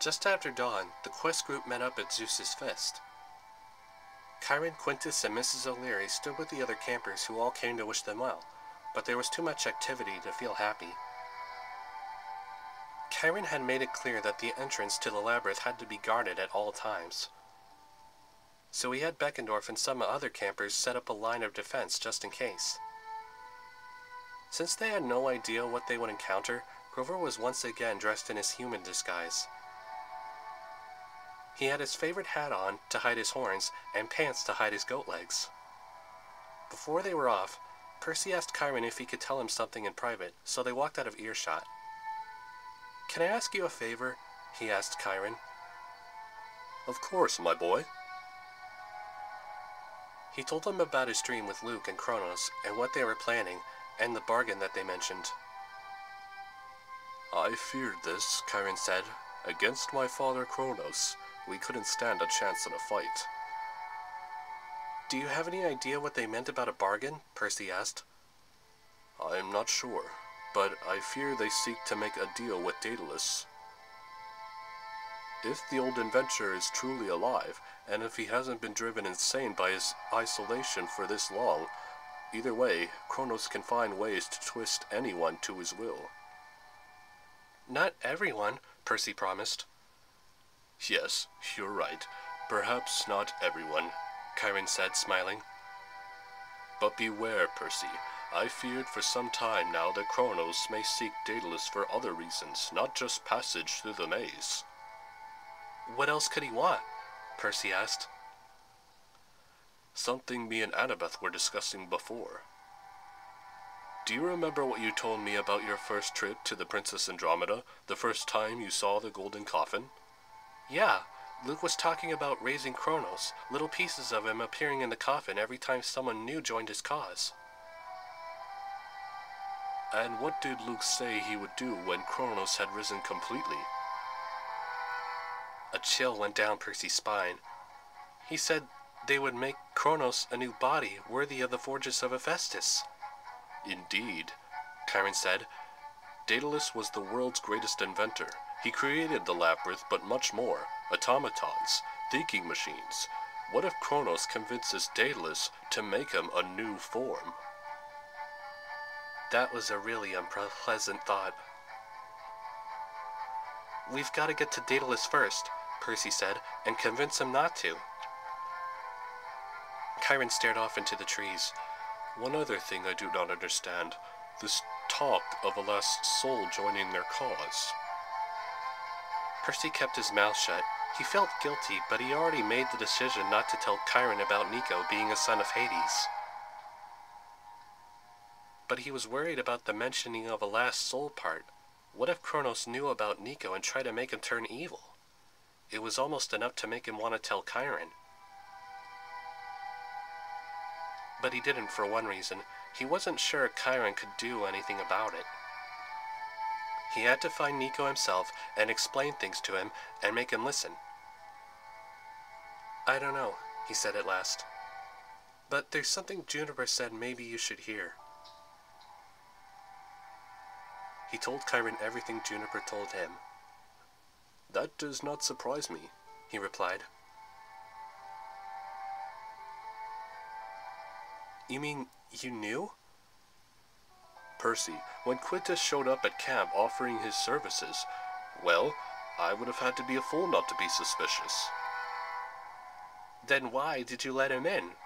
Just after dawn, the quest group met up at Zeus's Fest. Chiron, Quintus, and Mrs. O'Leary stood with the other campers who all came to wish them well, but there was too much activity to feel happy. Chiron had made it clear that the entrance to the labyrinth had to be guarded at all times. So he had Beckendorf and some other campers set up a line of defense just in case. Since they had no idea what they would encounter, Grover was once again dressed in his human disguise. He had his favorite hat on to hide his horns and pants to hide his goat legs. Before they were off, Percy asked Chiron if he could tell him something in private, so they walked out of earshot. "Can I ask you a favor?" he asked Chiron. "Of course, my boy." He told them about his dream with Luke and Kronos and what they were planning and the bargain that they mentioned. "I feared this," Chiron said. "Against my father Kronos, we couldn't stand a chance in a fight." "Do you have any idea what they meant about a bargain?" Percy asked. "I'm not sure, but I fear they seek to make a deal with Daedalus. If the old inventor is truly alive, and if he hasn't been driven insane by his isolation for this long, either way, Kronos can find ways to twist anyone to his will." "Not everyone," Percy promised. "Yes, you're right. Perhaps not everyone," Chiron said, smiling. "But beware, Percy. I feared for some time now that Kronos may seek Daedalus for other reasons, not just passage through the maze." "What else could he want?" Percy asked. "Something me and Annabeth were discussing before. Do you remember what you told me about your first trip to the Princess Andromeda, the first time you saw the golden coffin?" "Yeah, Luke was talking about raising Kronos, little pieces of him appearing in the coffin every time someone new joined his cause." "And what did Luke say he would do when Kronos had risen completely?" A chill went down Percy's spine. "He said they would make Kronos a new body worthy of the forges of Hephaestus." "Indeed," Chiron said. "Daedalus was the world's greatest inventor. He created the labyrinth, but much more. Automatons, thinking machines. What if Kronos convinces Daedalus to make him a new form?" That was a really unpleasant thought. "We've got to get to Daedalus first," Percy said, "and convince him not to." Chiron stared off into the trees. "One other thing I do not understand. This talk of a last soul joining their cause." Percy kept his mouth shut. He felt guilty, but he already made the decision not to tell Chiron about Nico being a son of Hades. But he was worried about the mentioning of a last soul part. What if Kronos knew about Nico and tried to make him turn evil? It was almost enough to make him want to tell Chiron. But he didn't for one reason. He wasn't sure Chiron could do anything about it. He had to find Nico himself and explain things to him and make him listen. "I don't know," he said at last. "But there's something Juniper said maybe you should hear." He told Chiron everything Juniper told him. "That does not surprise me," he replied. "You mean you knew?" "Percy, when Quintus showed up at camp offering his services, well, I would have had to be a fool not to be suspicious." "Then why did you let him in?"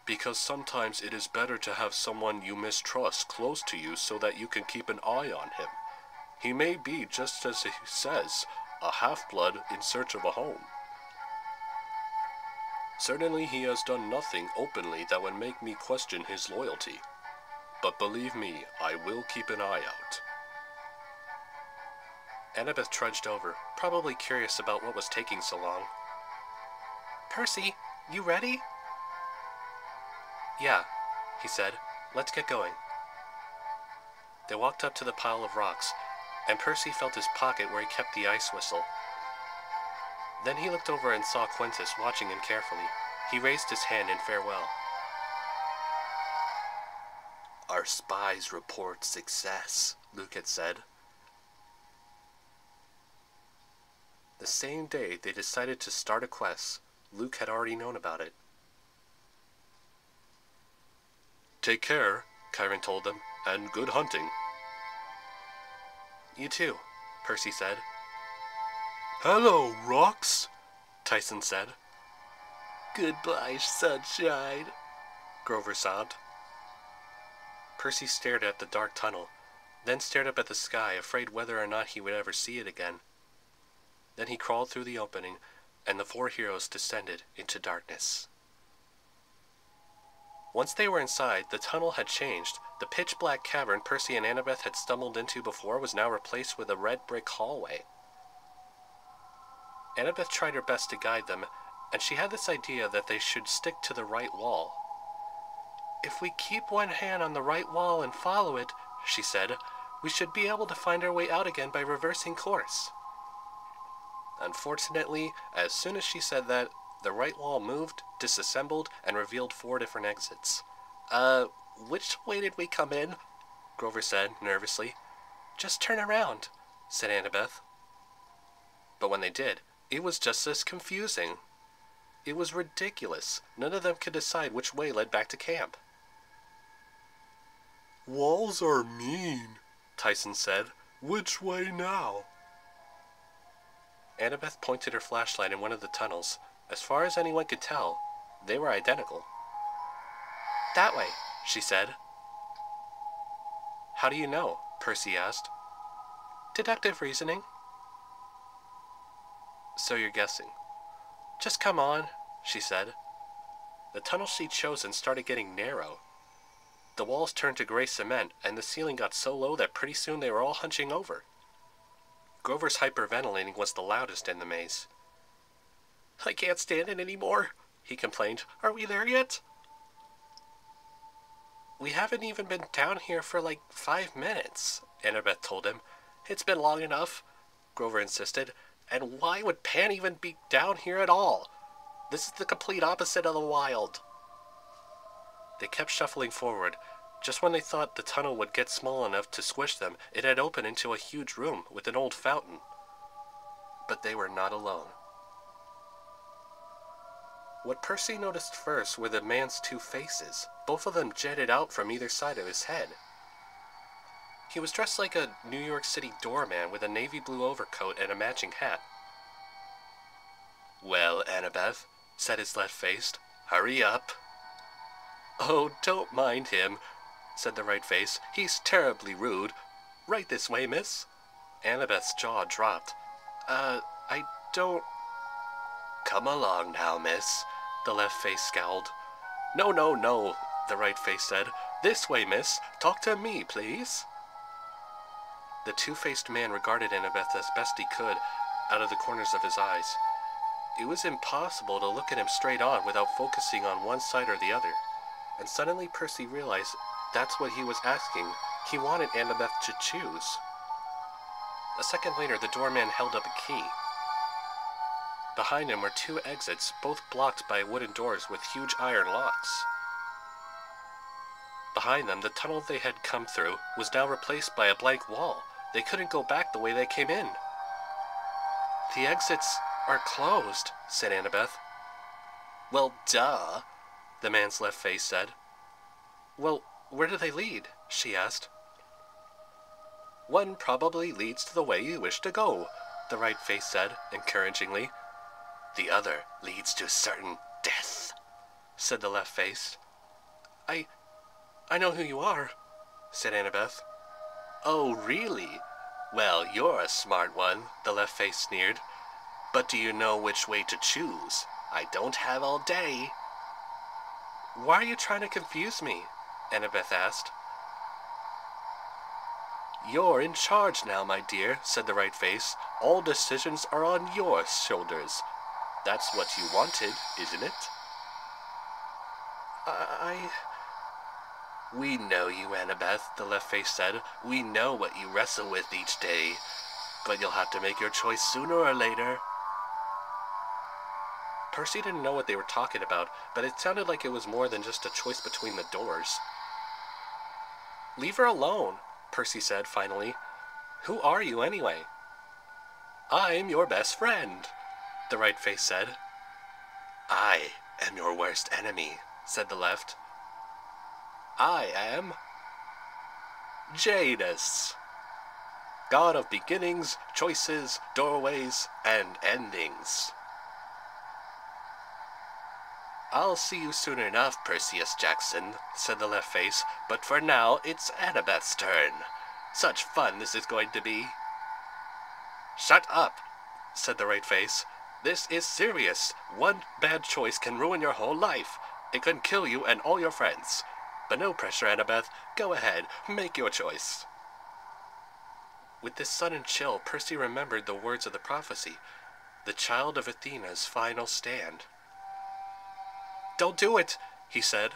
"Because sometimes it is better to have someone you mistrust close to you so that you can keep an eye on him. He may be, just as he says, a half-blood in search of a home. Certainly he has done nothing openly that would make me question his loyalty. But believe me, I will keep an eye out." Annabeth trudged over, probably curious about what was taking so long. "Percy, you ready?" "Yeah," he said. "Let's get going." They walked up to the pile of rocks, and Percy felt his pocket where he kept the ice whistle. Then he looked over and saw Quintus watching him carefully. He raised his hand in farewell. "Our spies report success," Luke had said. The same day they decided to start a quest, Luke had already known about it. "Take care," Chiron told them, "and good hunting." "You too," Percy said. "Hello, rocks," Tyson said. "Goodbye, sunshine," Grover sobbed. Percy stared at the dark tunnel, then stared up at the sky, afraid whether or not he would ever see it again. Then he crawled through the opening, and the four heroes descended into darkness. Once they were inside, the tunnel had changed. The pitch-black cavern Percy and Annabeth had stumbled into before was now replaced with a red brick hallway. Annabeth tried her best to guide them, and she had this idea that they should stick to the right wall. "If we keep one hand on the right wall and follow it," she said, "we should be able to find our way out again by reversing course." Unfortunately, as soon as she said that, the right wall moved, disassembled, and revealed 4 different exits. Which way did we come in?" Grover said, nervously. "Just turn around," said Annabeth. But when they did, it was just as confusing. It was ridiculous. None of them could decide which way led back to camp. "Walls are mean," Tyson said. "Which way now?" Annabeth pointed her flashlight in one of the tunnels. As far as anyone could tell, they were identical. "That way," she said. "How do you know?" Percy asked. "Deductive reasoning." "So you're guessing." "Just come on," she said. The tunnel she'd chosen started getting narrow. The walls turned to gray cement, and the ceiling got so low that pretty soon they were all hunching over. Grover's hyperventilating was the loudest in the maze. "I can't stand it anymore," he complained. "Are we there yet?" "We haven't even been down here for like 5 minutes, Annabeth told him. "It's been long enough," Grover insisted. "And why would Pan even be down here at all? This is the complete opposite of the wild." They kept shuffling forward. Just when they thought the tunnel would get small enough to squish them, it had opened into a huge room with an old fountain. But they were not alone. What Percy noticed first were the man's 2 faces. Both of them jetted out from either side of his head. He was dressed like a New York City doorman with a navy blue overcoat and a matching hat. "Well, Annabeth," said his left-faced, "hurry up." "Oh, don't mind him," said the right face. "He's terribly rude. Right this way, miss." Annabeth's jaw dropped. I don't—" "Come along now, miss," the left face scowled. No, the right face said. "This way, miss. Talk to me, please." The 2-faced man regarded Annabeth as best he could, out of the corners of his eyes. It was impossible to look at him straight on without focusing on one side or the other. And suddenly Percy realized that's what he was asking. He wanted Annabeth to choose. A second later, the doorman held up a key. Behind him were 2 exits, both blocked by wooden doors with huge iron locks. Behind them, the tunnel they had come through was now replaced by a blank wall. They couldn't go back the way they came in. "The exits are closed," said Annabeth. "Well, duh," the man's left face said. "Well, where do they lead?" she asked. "One probably leads to the way you wish to go," the right face said, encouragingly. "The other leads to certain death," said the left face. I know who you are," said Annabeth. "Oh, really? Well, you're a smart one," the left face sneered. "But do you know which way to choose? I don't have all day." "Why are you trying to confuse me?" Annabeth asked. "You're in charge now, my dear," said the right face. "All decisions are on your shoulders. That's what you wanted, isn't it?" "We know you, Annabeth," the left face said. "We know what you wrestle with each day. But you'll have to make your choice sooner or later." Percy didn't know what they were talking about, but it sounded like it was more than just a choice between the doors. "Leave her alone," Percy said finally. "Who are you, anyway?" I'm your best friend, the right face said. I am your worst enemy, said the left. I am Janus, god of beginnings, choices, doorways, and endings. I'll see you soon enough, Perseus Jackson, said the left face, but for now it's Annabeth's turn. Such fun this is going to be. Shut up, said the right face. This is serious. One bad choice can ruin your whole life. It can kill you and all your friends. But no pressure, Annabeth. Go ahead, make your choice. With this sudden chill, Percy remembered the words of the prophecy, the child of Athena's final stand. Don't do it, he said.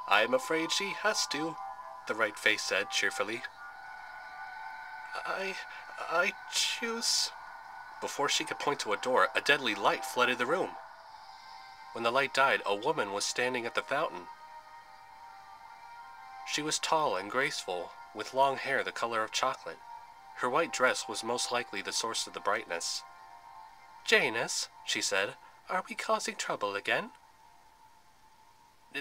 I'm afraid she has to, the right face said cheerfully. I choose... Before she could point to a door, a deadly light flooded the room. When the light died, a woman was standing at the fountain. She was tall and graceful, with long hair the color of chocolate. Her white dress was most likely the source of the brightness. Janus, she said, are we causing trouble again?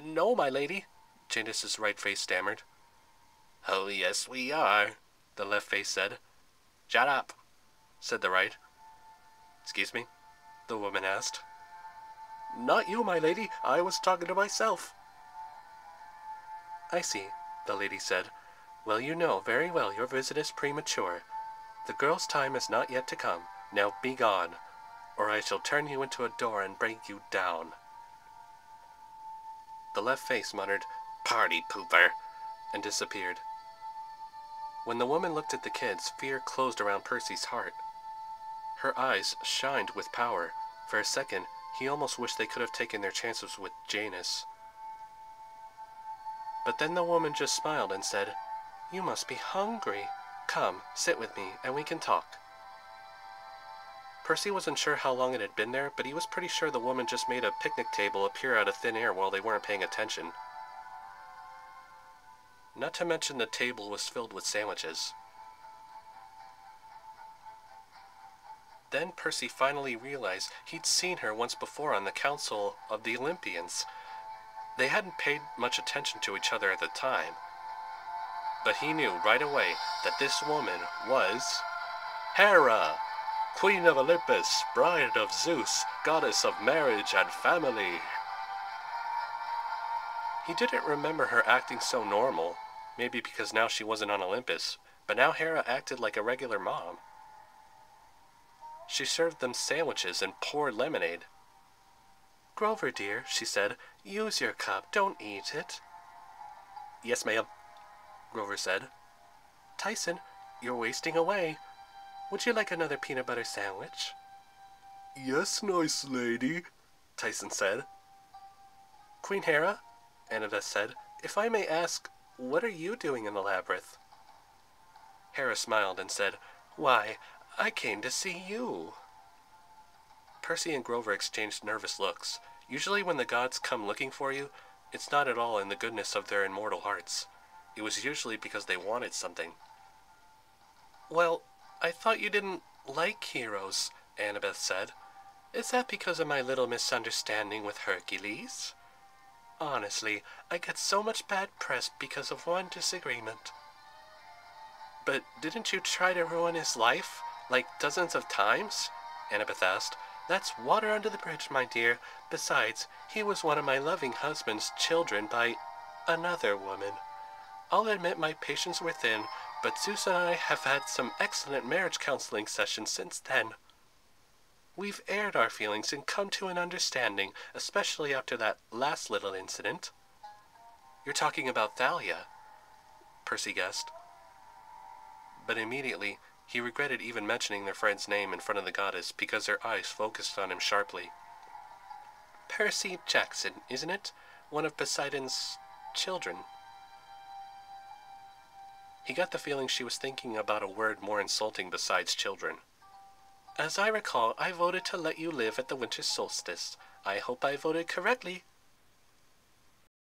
No, my lady, Janus's right face stammered. Oh, yes, we are, the left face said. Shut up, said the right. Excuse me, the woman asked. Not you, my lady. I was talking to myself. I see, the lady said. Well, you know very well your visit is premature. The girl's time is not yet to come. Now be gone, or I shall turn you into a door and break you down. The left face muttered, Party pooper, and disappeared. When the woman looked at the kids, fear closed around Percy's heart. Her eyes shined with power. For a second, he almost wished they could have taken their chances with Janus. But then the woman just smiled and said, You must be hungry. Come, sit with me, and we can talk. Percy wasn't sure how long it had been there, but he was pretty sure the woman just made a picnic table appear out of thin air while they weren't paying attention. Not to mention the table was filled with sandwiches. Then Percy finally realized he'd seen her once before on the Council of the Olympians. They hadn't paid much attention to each other at the time, but he knew right away that this woman was Hera, Queen of Olympus, bride of Zeus, goddess of marriage and family. He didn't remember her acting so normal, maybe because now she wasn't on Olympus, but now Hera acted like a regular mom. She served them sandwiches and poured lemonade. Grover, dear, she said, use your cup, don't eat it. Yes, ma'am, Grover said. Tyson, you're wasting away. Would you like another peanut butter sandwich? Yes, nice lady, Tyson said. Queen Hera, Annabeth said, if I may ask, what are you doing in the labyrinth? Hera smiled and said, Why, I came to see you. Percy and Grover exchanged nervous looks. Usually when the gods come looking for you, it's not at all in the goodness of their immortal hearts. It was usually because they wanted something. Well, I thought you didn't like heroes, Annabeth said. Is that because of my little misunderstanding with Hercules? Honestly, I get so much bad press because of one disagreement. But didn't you try to ruin his life, like dozens of times? Annabeth asked. That's water under the bridge, my dear. Besides, he was one of my loving husband's children by another woman. I'll admit my patience were thin, but Zeus and I have had some excellent marriage counseling sessions since then. We've aired our feelings and come to an understanding, especially after that last little incident. You're talking about Thalia, Percy guessed. But immediately, he regretted even mentioning their friend's name in front of the goddess because her eyes focused on him sharply. Percy Jackson, isn't it? One of Poseidon's children. He got the feeling she was thinking about a word more insulting besides children. As I recall, I voted to let you live at the winter solstice. I hope I voted correctly,